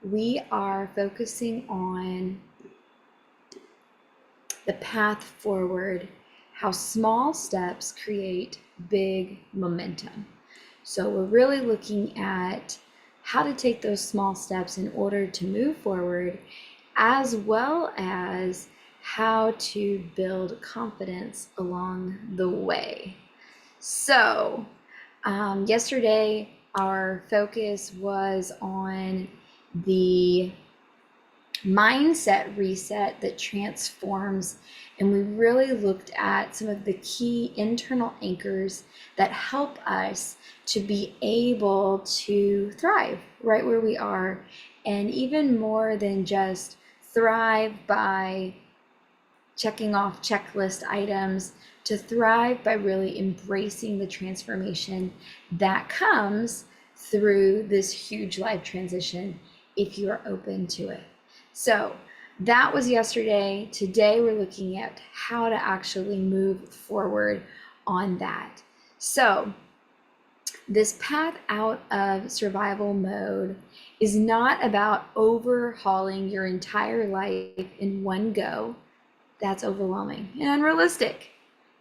we are focusing on the path forward, how small steps create big momentum. So we're really looking at how to take those small steps in order to move forward, as well as how to build confidence along the way. So, yesterday our focus was on the mindset reset that transforms, and we really looked at some of the key internal anchors that help us to be able to thrive right where we are, and even more than just thrive by checking off checklist items, to thrive by really embracing the transformation that comes through this huge life transition if you are open to it. So that was yesterday. Today we're looking at how to actually move forward on that. So this path out of survival mode is not about overhauling your entire life in one go. That's overwhelming and unrealistic.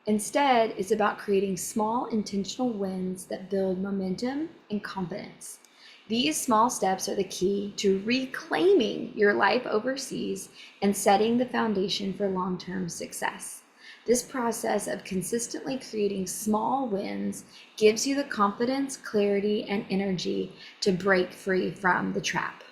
Instead, it's about creating small intentional wins that build momentum and confidence. These small steps are the key to reclaiming your life overseas and setting the foundation for long-term success. This process of consistently creating small wins gives you the confidence, clarity, and energy to break free from the trap.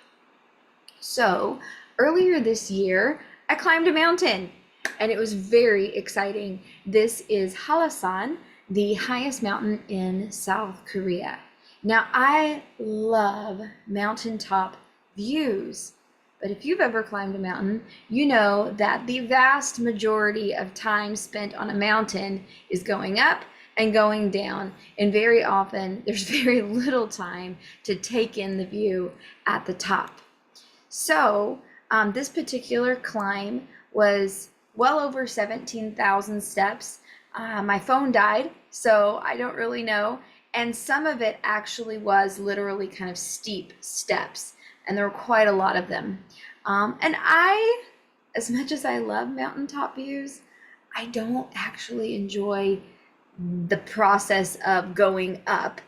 So, earlier this year, I climbed a mountain and it was very exciting. This is Hallasan, the highest mountain in South Korea. Now, I love mountaintop views, but if you've ever climbed a mountain, you know that the vast majority of time spent on a mountain is going up and going down, and very often there's very little time to take in the view at the top. So this particular climb was well over 17,000 steps. My phone died, so I don't really know. And some of it actually was literally kind of steep steps, and there were quite a lot of them. And as much as I love mountaintop views, I don't actually enjoy the process of going up,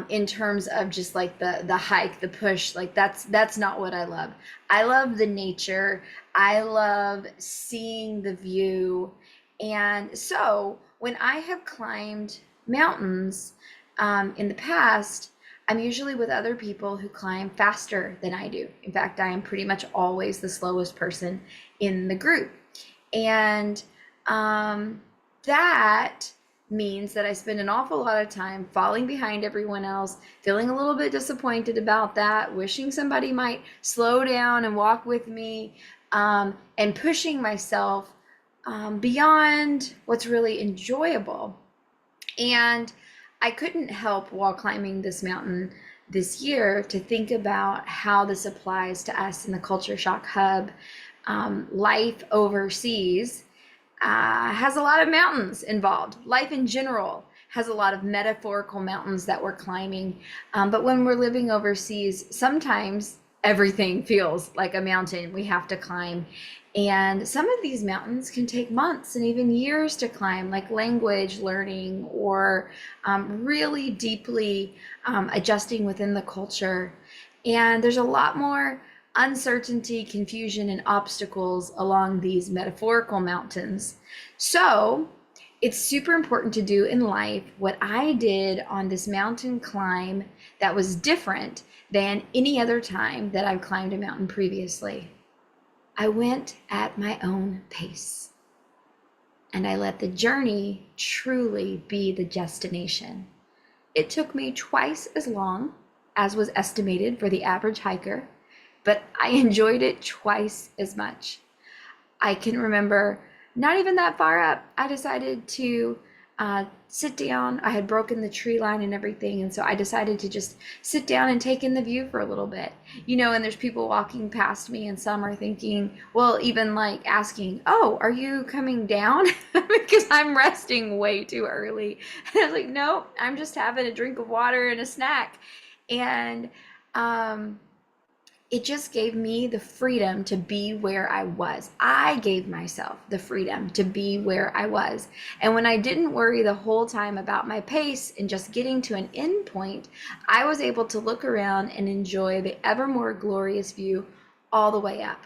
in terms of just like the hike, the push. Like that's not what I love. I love the nature. I love seeing the view. And so when I have climbed mountains, in the past, I'm usually with other people who climb faster than I do. In fact, I am pretty much always the slowest person in the group. And that means that I spend an awful lot of time falling behind everyone else, feeling a little bit disappointed about that, wishing somebody might slow down and walk with me, and pushing myself beyond what's really enjoyable. And I couldn't help while climbing this mountain this year to think about how this applies to us in the Culture Shock Hub. Life overseas has a lot of mountains involved. Life in general has a lot of metaphorical mountains that we're climbing. But when we're living overseas, sometimes everything feels like a mountain we have to climb. And some of these mountains can take months and even years to climb, like language learning or really deeply adjusting within the culture. And there's a lot more uncertainty, confusion, and obstacles along these metaphorical mountains. So it's super important to do in life what I did on this mountain climb that was different than any other time that I've climbed a mountain previously. I went at my own pace, and I let the journey truly be the destination. It took me twice as long as was estimated for the average hiker, but I enjoyed it twice as much. I can remember not even that far up, I decided to sit down. I had broken the tree line and everything, and so I decided to just sit down and take in the view for a little bit. And there's people walking past me, and some are thinking, well, even like asking, oh, are you coming down? Because I'm resting way too early. And I was like, no, I'm just having a drink of water and a snack. And it just gave me the freedom to be where I was. I gave myself the freedom to be where I was. And when I didn't worry the whole time about my pace and just getting to an end point, I was able to look around and enjoy the ever more glorious view all the way up.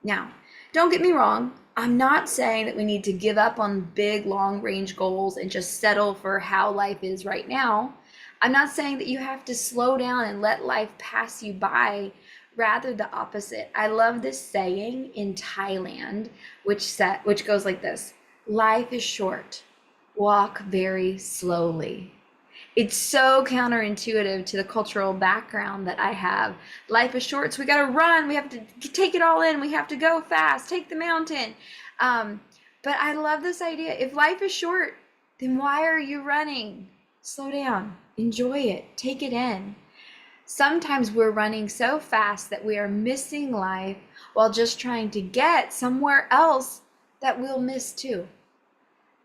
Now, don't get me wrong. I'm not saying that we need to give up on big long range goals and just settle for how life is right now. I'm not saying that you have to slow down and let life pass you by. Rather the opposite. I love this saying in Thailand, which goes like this: life is short. Walk very slowly. It's so counterintuitive to the cultural background that I have. Life is short, so we got to run. We have to take it all in. We have to go fast, take the mountain. But I love this idea. If life is short, then why are you running? Slow down, enjoy it, take it in. Sometimes we're running so fast that we are missing life while just trying to get somewhere else that we'll miss too.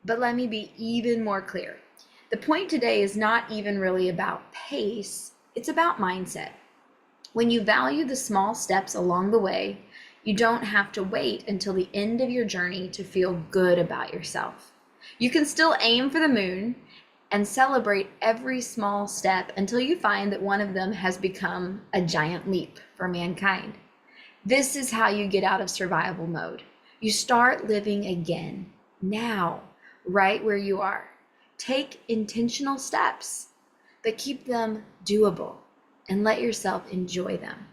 But let me be even more clear. The point today is not even really about pace, it's about mindset. When you value the small steps along the way, you don't have to wait until the end of your journey to feel good about yourself. You can still aim for the moon and celebrate every small step until you find that one of them has become a giant leap for mankind. This is how you get out of survival mode. You start living again, now, right where you are. Take intentional steps, but keep them doable and let yourself enjoy them.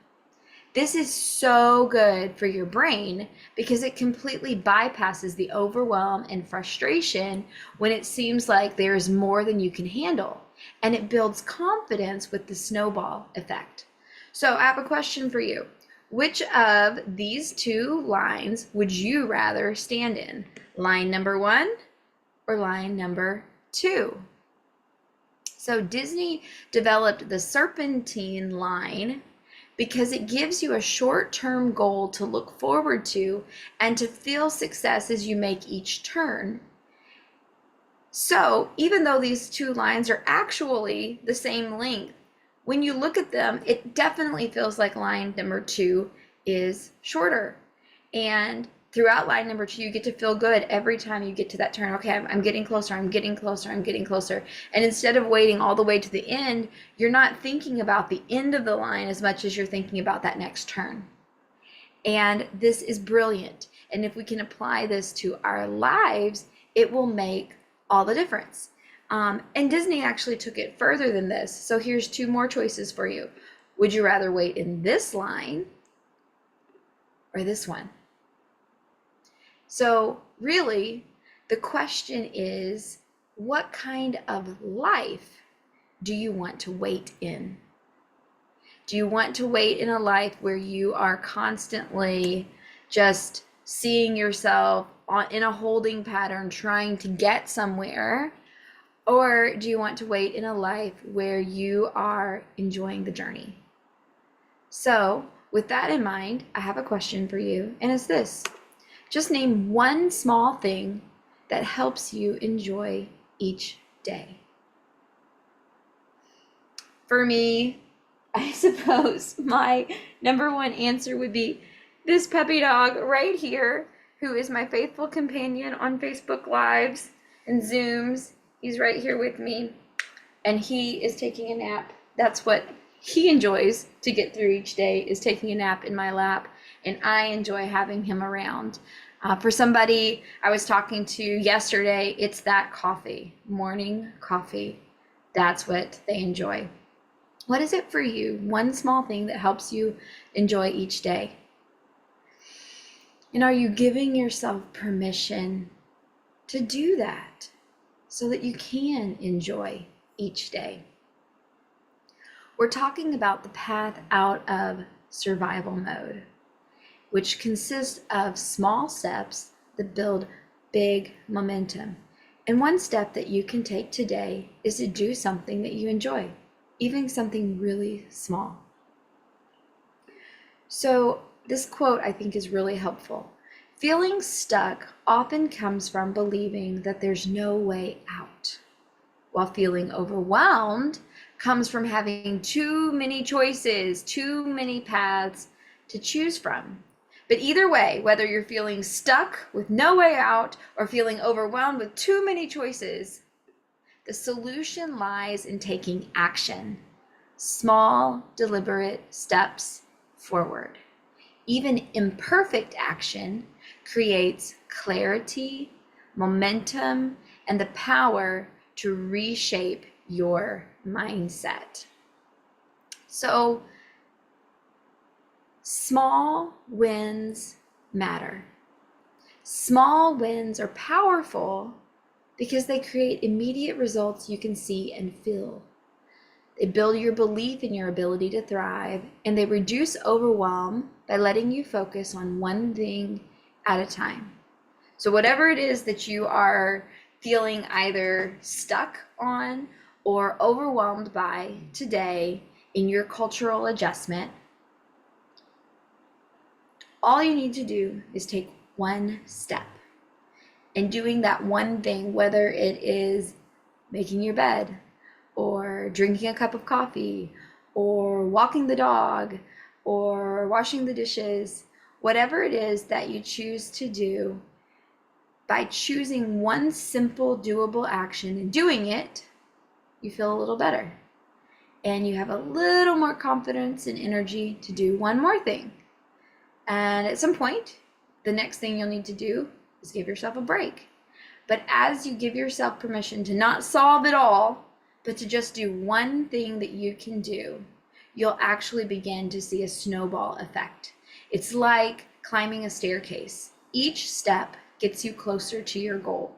This is so good for your brain because it completely bypasses the overwhelm and frustration when it seems like there's more than you can handle, and it builds confidence with the snowball effect. So I have a question for you. Which of these two lines would you rather stand in? Line number 1 or line number 2? So Disney developed the Serpentine line because it gives you a short-term goal to look forward to and to feel success as you make each turn. So even though these two lines are actually the same length, when you look at them, it definitely feels like line number 2 is shorter. And throughout line number 2, you get to feel good every time you get to that turn. Okay, I'm getting closer, I'm getting closer, I'm getting closer. And instead of waiting all the way to the end, you're not thinking about the end of the line as much as you're thinking about that next turn. And this is brilliant. And if we can apply this to our lives, it will make all the difference. And Disney actually took it further than this. So here's 2 more choices for you. Would you rather wait in this line or this one? So really, the question is, what kind of life do you want to wait in? Do you want to wait in a life where you are constantly just seeing yourself in a holding pattern trying to get somewhere? Or do you want to wait in a life where you are enjoying the journey? So with that in mind, I have a question for you, and it's this. Just name one small thing that helps you enjoy each day. For me, I suppose my number 1 answer would be this puppy dog right here, who is my faithful companion on Facebook Lives and Zooms. He's right here with me, and he is taking a nap. That's what he enjoys to get through each day, is taking a nap in my lap, and I enjoy having him around. For somebody I was talking to yesterday, it's that coffee, morning coffee. That's what they enjoy. What is it for you? One small thing that helps you enjoy each day. And are you giving yourself permission to do that so that you can enjoy each day? We're talking about the path out of survival mode, which consists of small steps that build big momentum. And one step that you can take today is to do something that you enjoy, even something really small. So this quote I think is really helpful. Feeling stuck often comes from believing that there's no way out. while feeling overwhelmed comes from having too many choices, too many paths to choose from. But either way, whether you're feeling stuck with no way out or feeling overwhelmed with too many choices, the solution lies in taking action. Small, deliberate steps forward. Even imperfect action creates clarity, momentum, and the power to reshape your mindset. So, small wins matter. Small wins are powerful because they create immediate results you can see and feel. They build your belief in your ability to thrive, and they reduce overwhelm by letting you focus on one thing at a time. So whatever it is that you are feeling either stuck on or overwhelmed by today in your cultural adjustment, all you need to do is take one step. And doing that one thing, whether it is making your bed, or drinking a cup of coffee, or walking the dog, or washing the dishes, whatever it is that you choose to do, by choosing one simple, doable action and doing it, you feel a little better. And you have a little more confidence and energy to do one more thing. And at some point, the next thing you'll need to do is give yourself a break. But as you give yourself permission to not solve it all, but to just do one thing that you can do, you'll actually begin to see a snowball effect. It's like climbing a staircase. Each step gets you closer to your goal.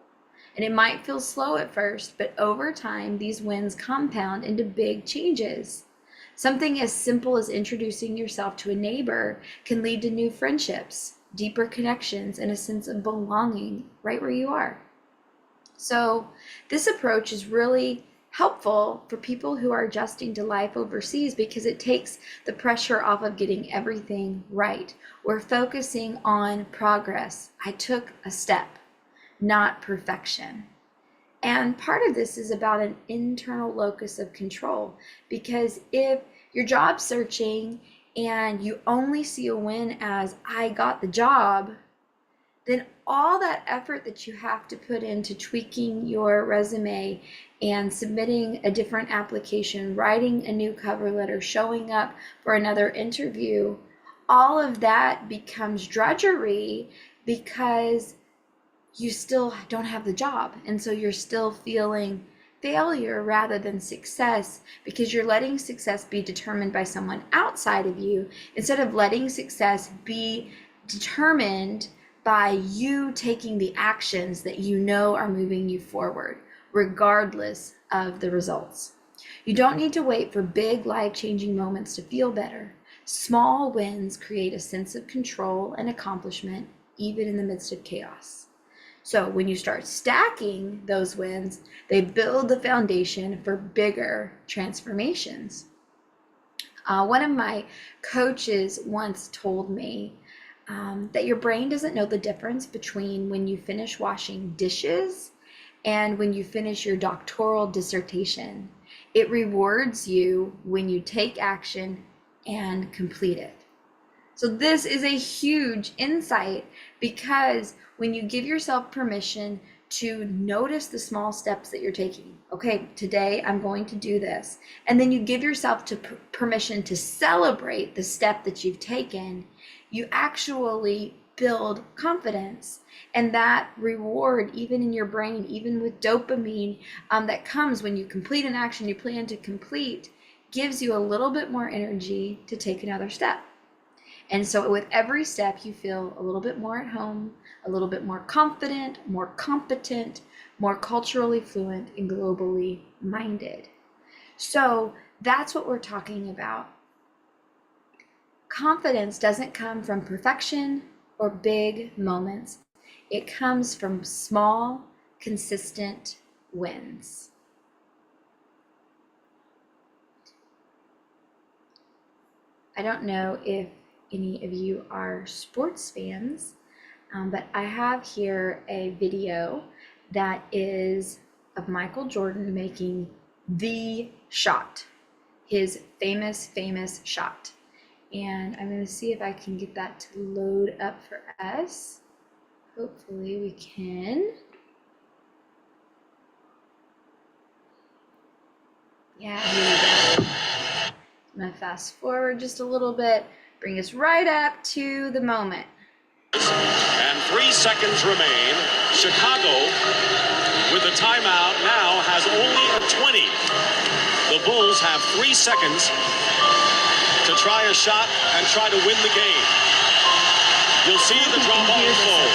And it might feel slow at first, but over time, these wins compound into big changes. Something as simple as introducing yourself to a neighbor can lead to new friendships, deeper connections, and a sense of belonging right where you are. So this approach is really helpful for people who are adjusting to life overseas because it takes the pressure off of getting everything right. We're focusing on progress. I took a step, not perfection. And part of this is about an internal locus of control, because if you're job searching and you only see a win as I got the job, then all that effort that you have to put into tweaking your resume and submitting a different application, writing a new cover letter, showing up for another interview, all of that becomes drudgery because you still don't have the job. And so you're still feeling failure rather than success because you're letting success be determined by someone outside of you instead of letting success be determined by you taking the actions that you know are moving you forward, regardless of the results. You don't need to wait for big life-changing moments to feel better. Small wins create a sense of control and accomplishment, even in the midst of chaos. So when you start stacking those wins, they build the foundation for bigger transformations. One of my coaches once told me that your brain doesn't know the difference between when you finish washing dishes and when you finish your doctoral dissertation. It rewards you when you take action and complete it. So this is a huge insight because when you give yourself permission to notice the small steps that you're taking, okay, today I'm going to do this, and then you give yourself permission to celebrate the step that you've taken, you actually build confidence. And that reward, even in your brain, even with dopamine that comes when you complete an action you plan to complete, gives you a little bit more energy to take another step. And so with every step, you feel a little bit more at home, a little bit more confident, more competent, more culturally fluent, and globally minded. So that's what we're talking about. Confidence doesn't come from perfection or big moments. It comes from small, consistent wins. I don't know if any of you are sports fans, but I have here a video that is of Michael Jordan making the shot, his famous shot. And I'm going to see if I can get that to load up for us. Hopefully we can. Yeah, here we go. I'm going to fast forward just a little bit, bring us right up to the moment. And 3 seconds remain. Chicago, with the timeout, now has only a 20. The Bulls have 3 seconds to try a shot and try to win the game. You'll see the drop unfold.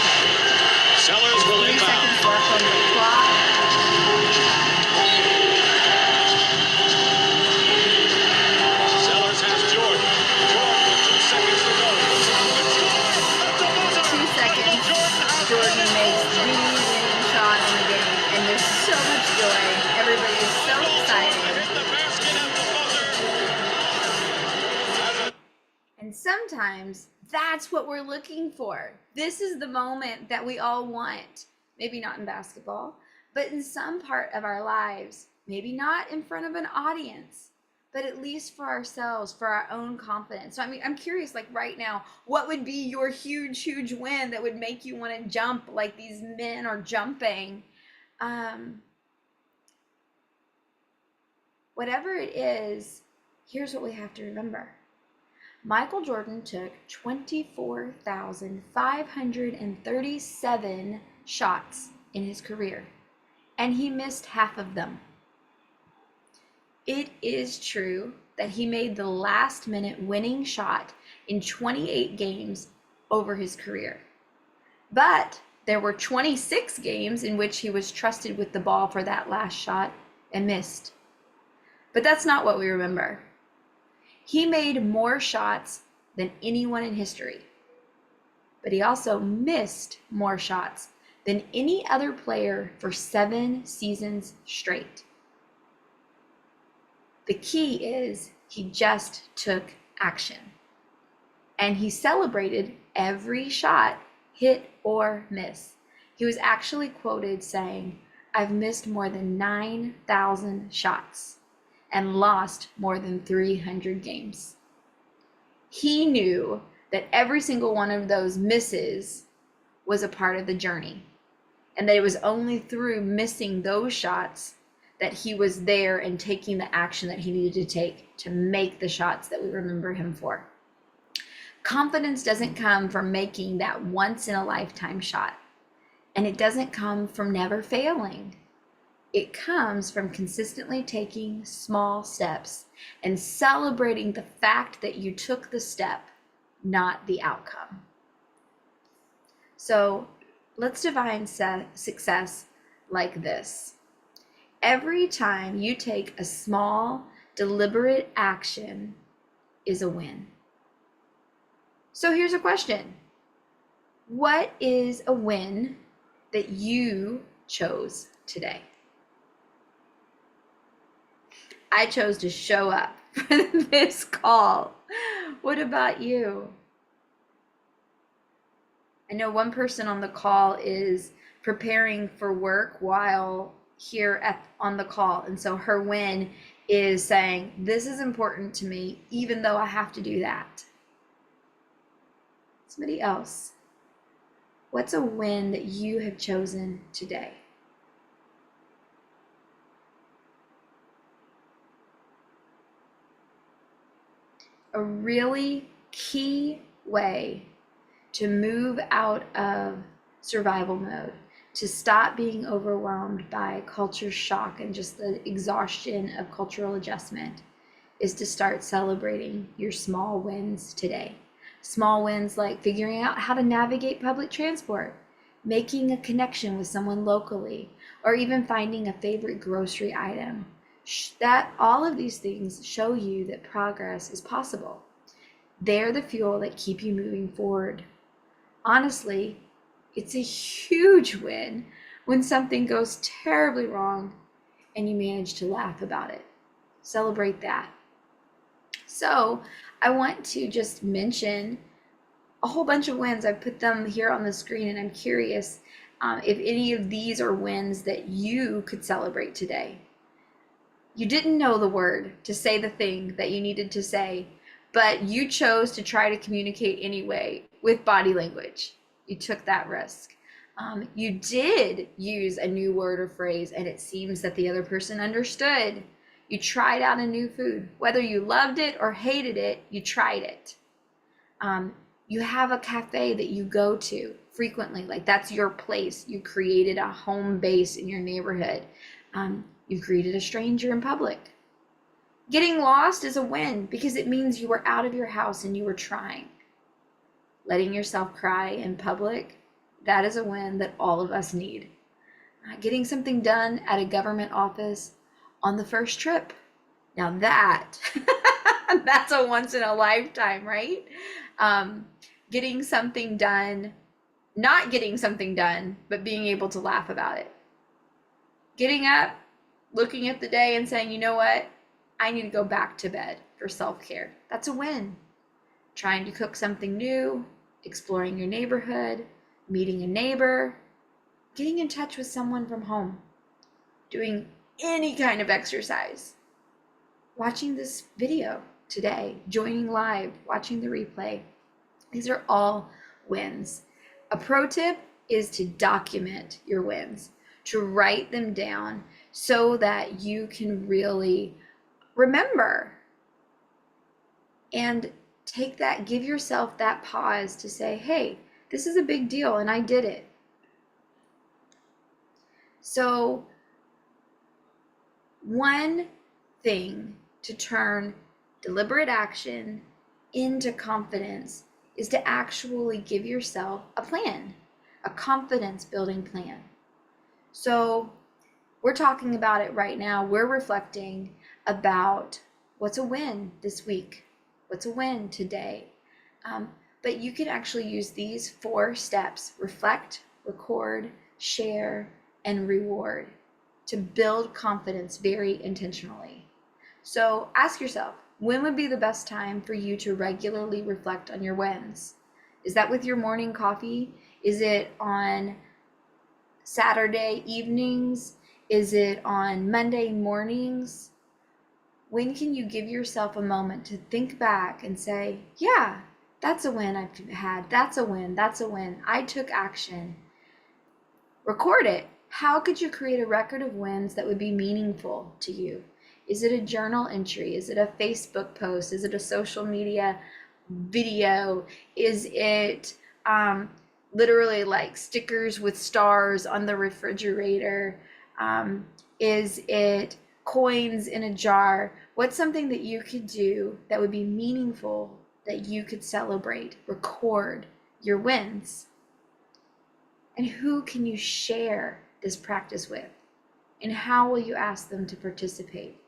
Sellers will 3 inbound. seconds left on the clock. Sellers has Jordan. Jordan with 2 seconds to go. 2 seconds. Jordan makes the winning shot in the game, and there's so much joy. Everybody is so excited. And sometimes that's what we're looking for. This is the moment that we all want. Maybe not in basketball, but in some part of our lives. Maybe not in front of an audience, but at least for ourselves, for our own confidence. So I'm curious, like right now, what would be your huge win that would make you want to jump like these men are jumping? Whatever it is, here's what we have to remember. Michael Jordan took 24,537 shots in his career, and he missed half of them. It is true that he made the last-minute winning shot in 28 games over his career. But there were 26 games in which he was trusted with the ball for that last shot and missed. But that's not what we remember. He made more shots than anyone in history, but he also missed more shots than any other player for 7 seasons straight. The key is he just took action, and he celebrated every shot, hit or miss. He was actually quoted saying, "I've missed more than 9,000 shots and lost more than 300 games." He knew that every single one of those misses was a part of the journey, and that it was only through missing those shots that he was there and taking the action that he needed to take to make the shots that we remember him for. Confidence doesn't come from making that once-in-a-lifetime shot, and it doesn't come from never failing. It comes from consistently taking small steps and celebrating the fact that you took the step, not the outcome. So let's define success like this. Every time you take a small, deliberate action is a win. So here's a question. What is a win that you chose today? I chose to show up for this call. What about you? I know one person on the call is preparing for work while here on the call. And so her win is saying, this is important to me, even though I have to do that. Somebody else, what's a win that you have chosen today? A really key way to move out of survival mode, to stop being overwhelmed by culture shock and just the exhaustion of cultural adjustment, is to start celebrating your small wins today. Small wins like figuring out how to navigate public transport, making a connection with someone locally, or even finding a favorite grocery item. That all of these things show you that progress is possible. They're the fuel that keep you moving forward. Honestly, it's a huge win when something goes terribly wrong and you manage to laugh about it. Celebrate that. So I want to just mention a whole bunch of wins. I put them here on the screen, and I'm curious if any of these are wins that you could celebrate today. You didn't know the word to say the thing that you needed to say, but you chose to try to communicate anyway with body language. You took that risk. You did use a new word or phrase, and it seems that the other person understood. You tried out a new food. Whether you loved it or hated it, you tried it. You have a cafe that you go to frequently, like that's your place. You created a home base in your neighborhood. You greeted a stranger in public. Getting lost is a win because it means you were out of your house and you were trying. Letting yourself cry in public, that is a win that all of us need. Getting something done at a government office on the first trip. Now that's a once in a lifetime, right? Getting something done, not getting something done, but being able to laugh about it. Getting up, looking at the day and saying, you know what? I need to go back to bed for self-care. That's a win. Trying to cook something new, exploring your neighborhood, meeting a neighbor, getting in touch with someone from home, doing any kind of exercise, watching this video today, joining live, watching the replay. These are all wins. A pro tip is to document your wins, to write them down so that you can really remember and give yourself that pause to say, hey, this is a big deal and I did it. So one thing to turn deliberate action into confidence is to actually give yourself a plan, a confidence building plan. So we're talking about it right now. We're reflecting about what's a win this week, what's a win today. But you can actually use these 4 steps: reflect, record, share, and reward to build confidence very intentionally. So ask yourself, when would be the best time for you to regularly reflect on your wins? Is that with your morning coffee? Is it on Saturday evenings? Is it on Monday mornings? When can you give yourself a moment to think back and say, yeah, that's a win I've had. That's a win. That's a win. I took action. Record it. How could you create a record of wins that would be meaningful to you? Is it a journal entry? Is it a Facebook post? Is it a social media video? Is it literally like stickers with stars on the refrigerator? Is it coins in a jar? What's something that you could do that would be meaningful, that you could celebrate, record your wins? And who can you share this practice with? And how will you ask them to participate?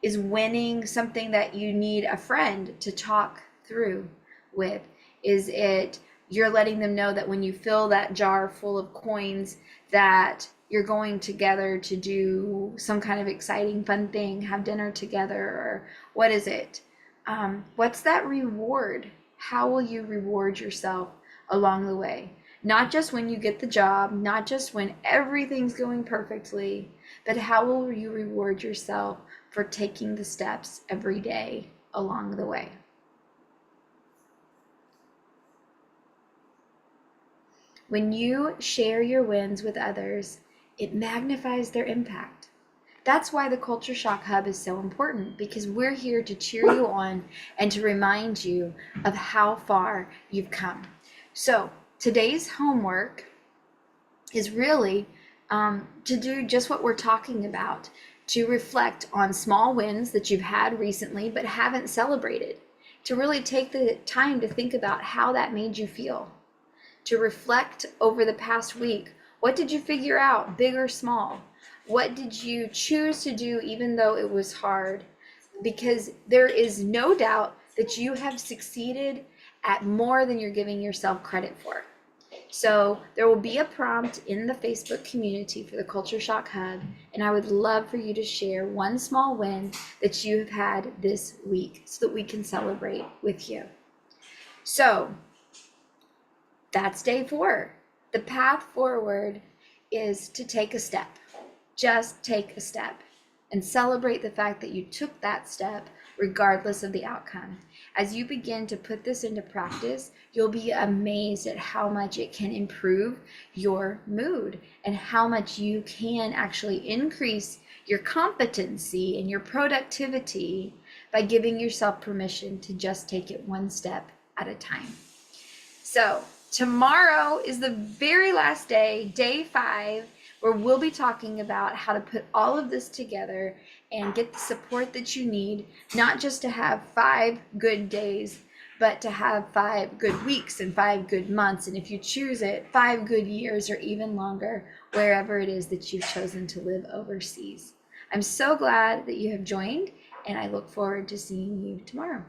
Is winning something that you need a friend to talk through with? Is it you're letting them know that when you fill that jar full of coins that you're going together to do some kind of exciting, fun thing, have dinner together, or what is it? What's that reward? How will you reward yourself along the way? Not just when you get the job, not just when everything's going perfectly, but how will you reward yourself for taking the steps every day along the way? When you share your wins with others, it magnifies their impact. That's why the Culture Shock Hub is so important, because we're here to cheer you on and to remind you of how far you've come. So today's homework is really to do just what we're talking about, to reflect on small wins that you've had recently but haven't celebrated, to really take the time to think about how that made you feel, to reflect over the past week. What did you figure out, big or small? What did you choose to do even though it was hard? Because there is no doubt that you have succeeded at more than you're giving yourself credit for. So there will be a prompt in the Facebook community for the Culture Shock Hub, and I would love for you to share one small win that you have had this week so that we can celebrate with you. So that's day 4. The path forward is to take a step. Just take a step and celebrate the fact that you took that step regardless of the outcome. As you begin to put this into practice, you'll be amazed at how much it can improve your mood and how much you can actually increase your competency and your productivity by giving yourself permission to just take it one step at a time. So tomorrow is the very last day, day 5, where we'll be talking about how to put all of this together and get the support that you need, not just to have 5 good days, but to have 5 good weeks and 5 good months. And if you choose it, 5 good years or even longer, wherever it is that you've chosen to live overseas. I'm so glad that you have joined, and I look forward to seeing you tomorrow.